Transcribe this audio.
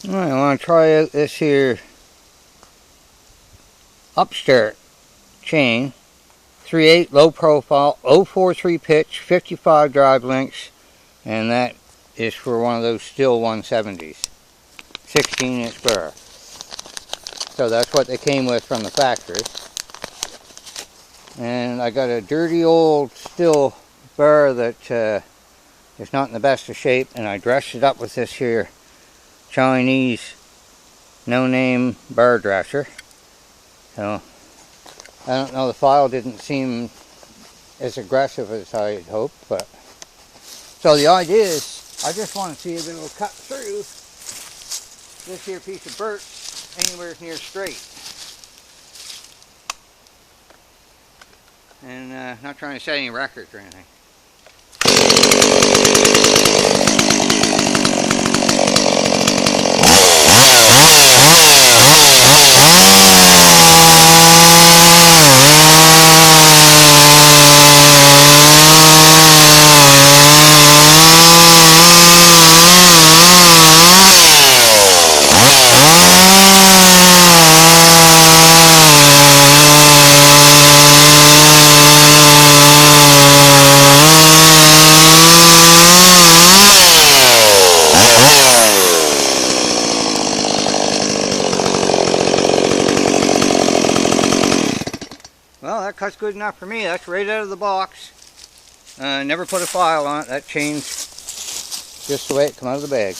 Alright, I want to try out this here upstart chain. 3/8 low profile, 043 pitch, 55 drive links, and that is for one of those Stihl 170s. 16-inch burr. So that's what they came with from the factory. And I got a dirty old Stihl burr that is not in the best of shape, and I dressed it up with this here Chinese no-name burr dresser. So I don't know, the file didn't seem as aggressive as I had hoped, but so the idea is I just want to see if it will cut through this here piece of birch anywhere near straight. And not trying to set any records or anything. Well, that cut's good enough for me. That's right out of the box. Never put a file on it. That chain's just the way it came out of the bag.